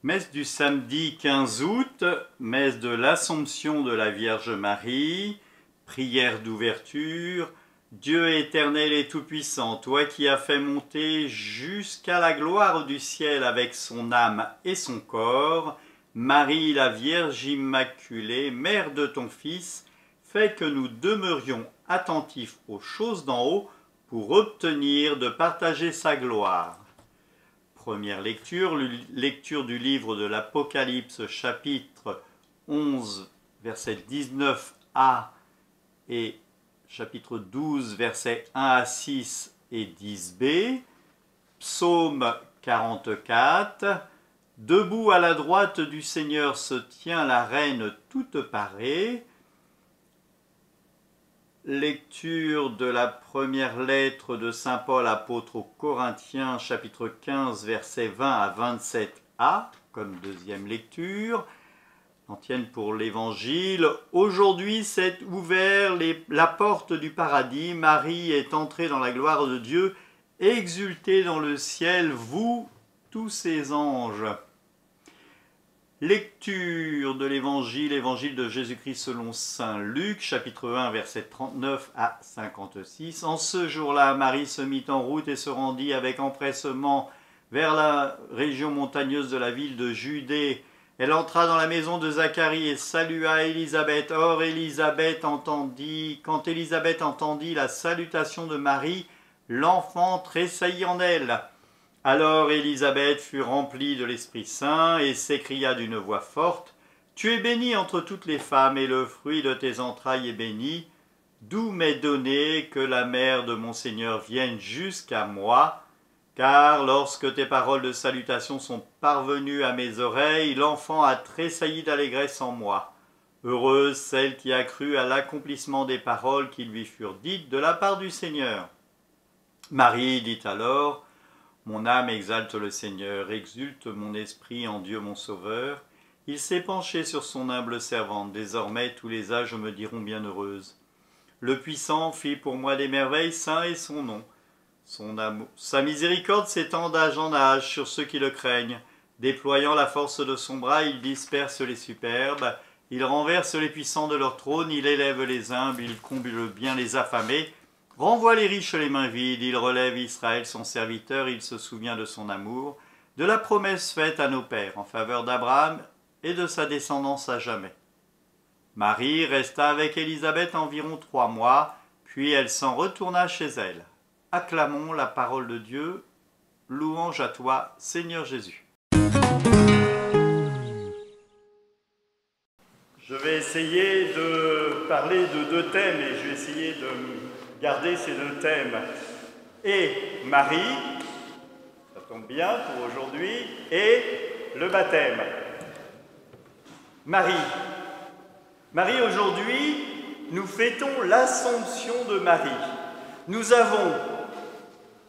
Messe du samedi 15 août, messe de l'Assomption de la Vierge Marie, prière d'ouverture. Dieu éternel et tout-puissant, toi qui as fait monter jusqu'à la gloire du ciel avec son âme et son corps, Marie la Vierge Immaculée, mère de ton Fils, fais que nous demeurions attentifs aux choses d'en haut pour obtenir de partager sa gloire. Première lecture, lecture du livre de l'Apocalypse, chapitre 11, versets 19a et chapitre 12, versets 1 à 6 et 10b, psaume 44, debout à la droite du Seigneur se tient la reine toute parée, lecture de la première lettre de saint Paul apôtre aux Corinthiens, chapitre 15, versets 20 à 27a, comme deuxième lecture. Antienne pour l'Évangile. Aujourd'hui s'est ouvert la porte du paradis. Marie est entrée dans la gloire de Dieu. Exultez dans le ciel, vous, tous ces anges. Lecture de l'Évangile, Évangile de Jésus-Christ selon saint Luc, chapitre 1, versets 39 à 56. En ce jour-là, Marie se mit en route et se rendit avec empressement vers la région montagneuse de la ville de Judée. Elle entra dans la maison de Zacharie et salua Élisabeth. Or, quand Élisabeth entendit la salutation de Marie, l'enfant tressaillit en elle. Alors Élisabeth fut remplie de l'Esprit Saint et s'écria d'une voix forte, « Tu es bénie entre toutes les femmes, et le fruit de tes entrailles est béni. D'où m'est donné que la mère de mon Seigneur vienne jusqu'à moi ? Car lorsque tes paroles de salutation sont parvenues à mes oreilles, l'enfant a tressailli d'allégresse en moi. Heureuse celle qui a cru à l'accomplissement des paroles qui lui furent dites de la part du Seigneur. » Marie dit alors, « Mon âme exalte le Seigneur, exulte mon esprit en Dieu mon Sauveur. Il s'est penché sur son humble servante, désormais tous les âges me diront bienheureuse. Le Puissant fit pour moi des merveilles, saint est son nom. Sa miséricorde s'étend d'âge en âge sur ceux qui le craignent. Déployant la force de son bras, il disperse les superbes, il renverse les puissants de leur trône, il élève les humbles, il comble bien les affamés, renvoie les riches les mains vides, il relève Israël son serviteur, il se souvient de son amour, de la promesse faite à nos pères en faveur d'Abraham et de sa descendance à jamais. Marie resta avec Élisabeth environ 3 mois, puis elle s'en retourna chez elle. Acclamons la parole de Dieu. Louange à toi, Seigneur Jésus. Je vais essayer de parler de 2 thèmes et je vais essayer de garder ces 2 thèmes. Et Marie, ça tombe bien pour aujourd'hui, et le baptême. Marie. Marie, aujourd'hui, nous fêtons l'Assomption de Marie. Nous avons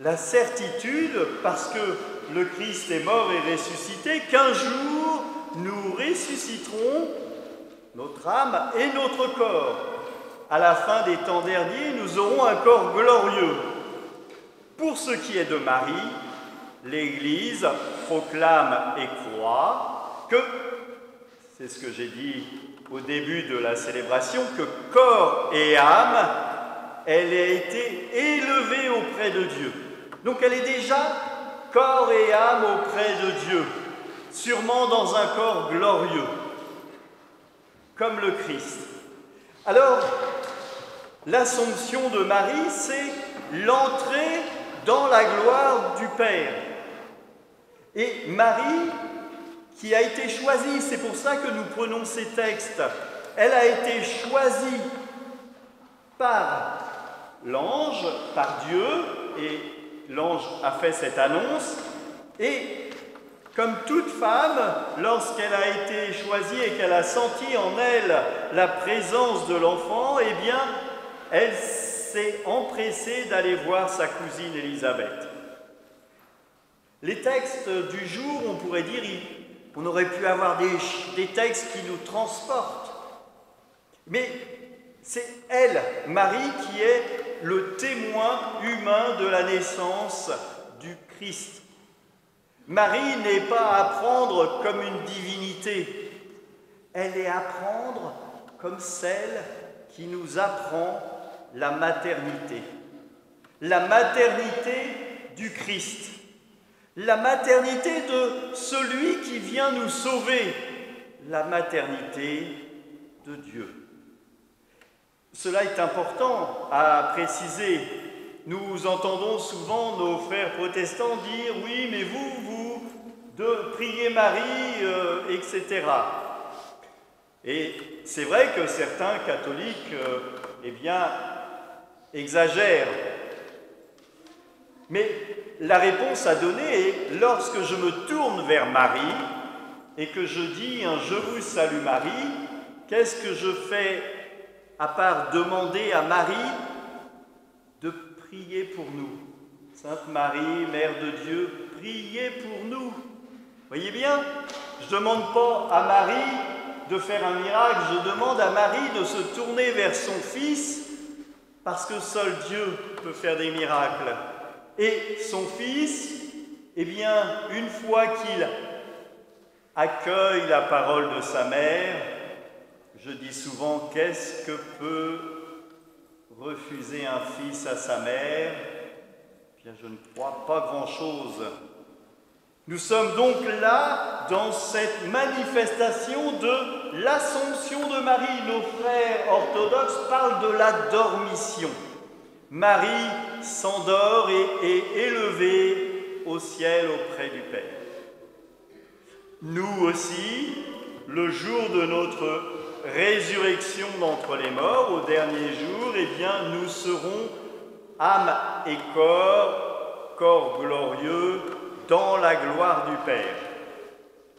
la certitude, parce que le Christ est mort et ressuscité, qu'un jour nous ressusciterons notre âme et notre corps. À la fin des temps derniers, nous aurons un corps glorieux. Pour ce qui est de Marie, l'Église proclame et croit que, c'est ce que j'ai dit au début de la célébration, que corps et âme, elle a été élevée auprès de Dieu. Donc elle est déjà corps et âme auprès de Dieu, sûrement dans un corps glorieux, comme le Christ. Alors, l'Assomption de Marie, c'est l'entrée dans la gloire du Père. Et Marie, qui a été choisie, c'est pour ça que nous prenons ces textes, elle a été choisie par l'ange, par Dieu, et l'ange a fait cette annonce, et comme toute femme, lorsqu'elle a été choisie et qu'elle a senti en elle la présence de l'enfant, eh bien, elle s'est empressée d'aller voir sa cousine Élisabeth. Les textes du jour, on pourrait dire, on aurait pu avoir des textes qui nous transportent. Mais C'est elle, Marie, qui est le témoin humain de la naissance du Christ. Marie n'est pas à prendre comme une divinité, elle est à prendre comme celle qui nous apprend la maternité du Christ, la maternité de celui qui vient nous sauver, la maternité de Dieu. Cela est important à préciser. Nous entendons souvent nos frères protestants dire « oui, mais vous priez Marie, etc. » Et c'est vrai que certains catholiques, exagèrent. Mais la réponse à donner est « lorsque je me tourne vers Marie et que je dis un « Je vous salue Marie », qu'est-ce que je fais à part demander à Marie de prier pour nous. Sainte Marie, Mère de Dieu, priez pour nous. Voyez bien, je ne demande pas à Marie de faire un miracle, je demande à Marie de se tourner vers son Fils, parce que seul Dieu peut faire des miracles. Et son Fils, une fois qu'il accueille la parole de sa mère, je dis souvent, qu'est-ce que peut refuser un fils à sa mère? Je ne crois pas grand-chose. Nous sommes donc là dans cette manifestation de l'Assomption de Marie. Nos frères orthodoxes parlent de la dormition. Marie s'endort et est élevée au ciel auprès du Père. Nous aussi, le jour de notre résurrection d'entre les morts, au dernier jour, nous serons âme et corps glorieux, dans la gloire du Père.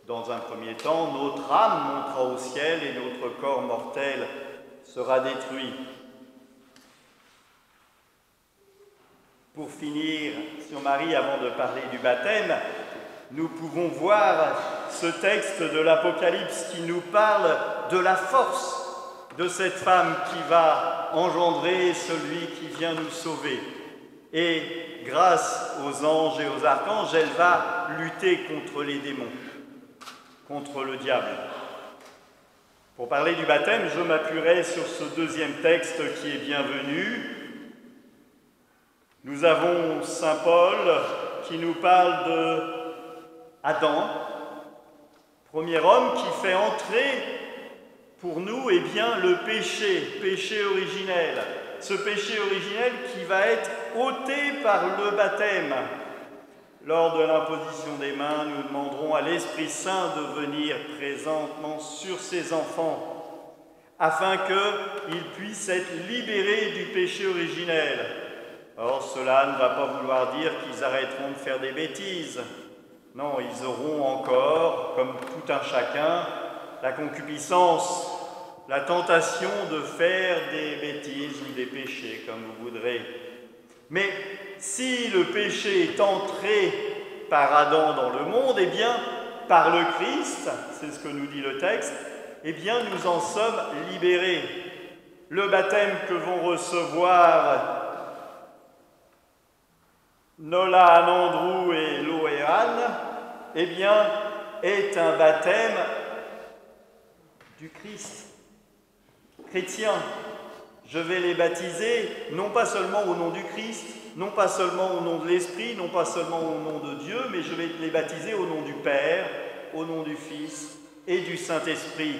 Dans un premier temps, notre âme montera au ciel et notre corps mortel sera détruit. Pour finir sur Marie, avant de parler du baptême, nous pouvons voir ce texte de l'Apocalypse qui nous parle de la force de cette femme qui va engendrer celui qui vient nous sauver. Et grâce aux anges et aux archanges, elle va lutter contre les démons, contre le diable. Pour parler du baptême, je m'appuierai sur ce deuxième texte qui est bienvenu. Nous avons saint Paul qui nous parle de Adam, premier homme qui fait entrer pour nous le péché originel. Ce péché originel qui va être ôté par le baptême. Lors de l'imposition des mains, nous demanderons à l'Esprit Saint de venir présentement sur ces enfants, afin qu'ils puissent être libérés du péché originel. Or, cela ne va pas vouloir dire qu'ils arrêteront de faire des bêtises. Non, ils auront encore, comme tout un chacun, la concupiscence, la tentation de faire des bêtises ou des péchés, comme vous voudrez. Mais si le péché est entré par Adam dans le monde, par le Christ, c'est ce que nous dit le texte, nous en sommes libérés. Le baptême que vont recevoir Nola, Anandrou et Loéane, est un baptême du Christ. Chrétiens, je vais les baptiser non pas seulement au nom du Christ, non pas seulement au nom de l'Esprit, non pas seulement au nom de Dieu, mais je vais les baptiser au nom du Père, au nom du Fils et du Saint-Esprit.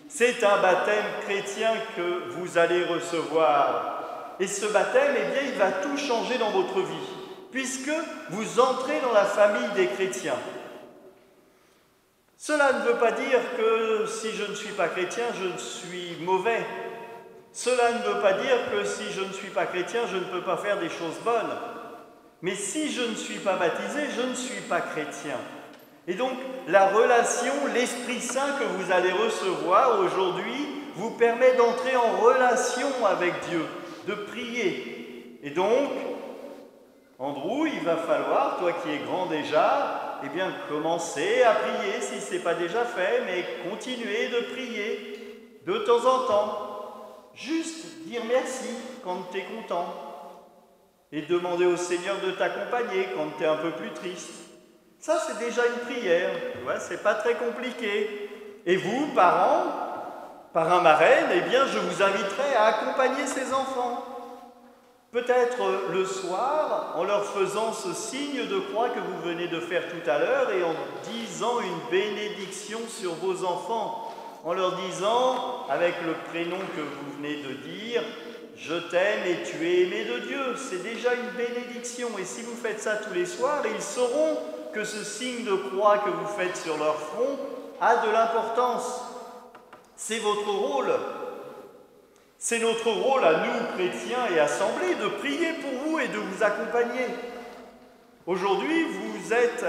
C'est un baptême chrétien que vous allez recevoir. Et ce baptême, il va tout changer dans votre vie, puisque vous entrez dans la famille des chrétiens. Cela ne veut pas dire que si je ne suis pas chrétien, je suis mauvais. Cela ne veut pas dire que si je ne suis pas chrétien, je ne peux pas faire des choses bonnes. Mais si je ne suis pas baptisé, je ne suis pas chrétien. Et donc, la relation, l'Esprit Saint que vous allez recevoir aujourd'hui, vous permet d'entrer en relation avec Dieu, de prier. Et donc, Andrew, il va falloir, toi qui es grand déjà, commencer à prier si ce n'est pas déjà fait, mais continuer de prier de temps en temps. Juste merci quand tu es content. Et demander au Seigneur de t'accompagner quand tu es un peu plus triste. Ça, c'est déjà une prière. Tu vois, c'est pas très compliqué. Et vous, parents, parrain, marraine, eh bien, je vous inviterai à accompagner ces enfants. Peut-être le soir, en leur faisant ce signe de croix que vous venez de faire tout à l'heure et en disant une bénédiction sur vos enfants, en leur disant, avec le prénom que vous venez de dire, « Je t'aime et tu es aimé de Dieu ». C'est déjà une bénédiction. Et si vous faites ça tous les soirs, ils sauront que ce signe de croix que vous faites sur leur front a de l'importance. C'est votre rôle. C'est notre rôle à nous, chrétiens et assemblées, de prier pour vous et de vous accompagner. Aujourd'hui, vous êtes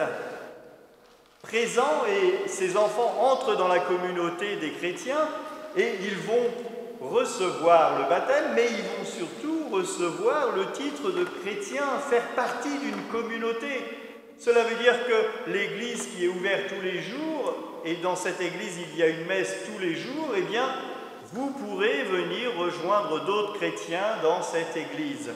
présents et ces enfants entrent dans la communauté des chrétiens et ils vont recevoir le baptême, mais ils vont surtout recevoir le titre de chrétien, faire partie d'une communauté. Cela veut dire que l'église qui est ouverte tous les jours, et dans cette église il y a une messe tous les jours, eh bien, vous pourrez venir rejoindre d'autres chrétiens dans cette église.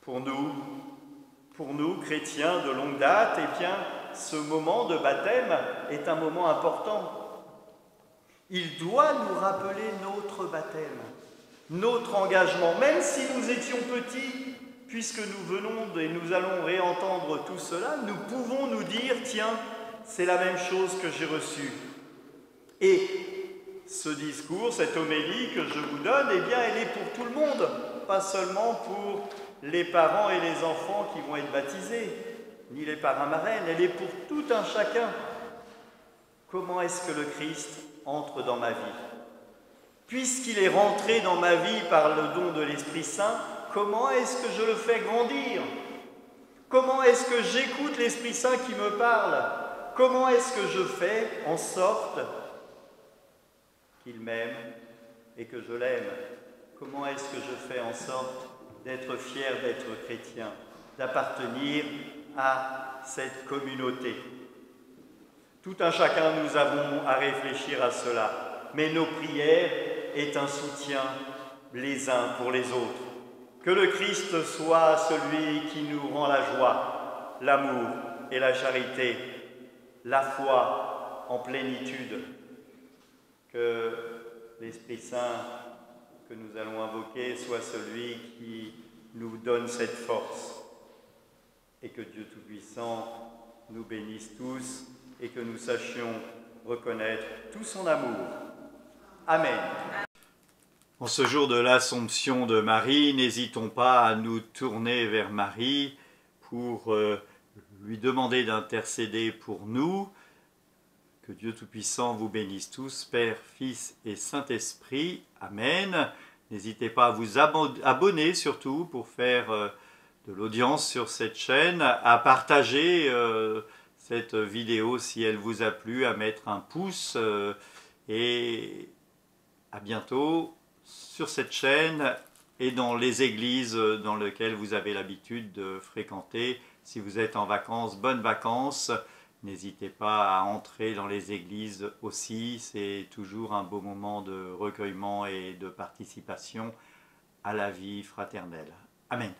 Pour nous, chrétiens de longue date, eh bien, ce moment de baptême est un moment important. Il doit nous rappeler notre baptême, notre engagement, même si nous étions petits, puisque nous venons et nous allons réentendre tout cela, nous pouvons nous dire, tiens, c'est la même chose que j'ai reçue. Et ce discours, cette homélie que je vous donne, eh bien, elle est pour tout le monde, pas seulement pour les parents et les enfants qui vont être baptisés, ni les parrains marraines, elle est pour tout un chacun. Comment est-ce que le Christ entre dans ma vie? Puisqu'il est rentré dans ma vie par le don de l'Esprit Saint, comment est-ce que je le fais grandir? Comment est-ce que j'écoute l'Esprit Saint qui me parle? Comment est-ce que je fais en sorte qu'il m'aime et que je l'aime? Comment est-ce que je fais en sorte d'être fier d'être chrétien, d'appartenir à cette communauté? Tout un chacun, nous avons à réfléchir à cela, mais nos prières est un soutien les uns pour les autres. Que le Christ soit celui qui nous rend la joie, l'amour et la charité, la foi en plénitude. Que l'Esprit Saint que nous allons invoquer soit celui qui nous donne cette force. Et que Dieu Tout-Puissant nous bénisse tous et que nous sachions reconnaître tout son amour. Amen. En ce jour de l'Assomption de Marie, n'hésitons pas à nous tourner vers Marie pour lui demander d'intercéder pour nous. Que Dieu Tout-Puissant vous bénisse tous, Père, Fils et Saint-Esprit. Amen. N'hésitez pas à vous abonner surtout pour faire de l'audience sur cette chaîne, à partager cette vidéo si elle vous a plu, à mettre un pouce et à bientôt sur cette chaîne et dans les églises dans lesquelles vous avez l'habitude de fréquenter. Si vous êtes en vacances, bonnes vacances. N'hésitez pas à entrer dans les églises aussi. C'est toujours un beau moment de recueillement et de participation à la vie fraternelle. Amen.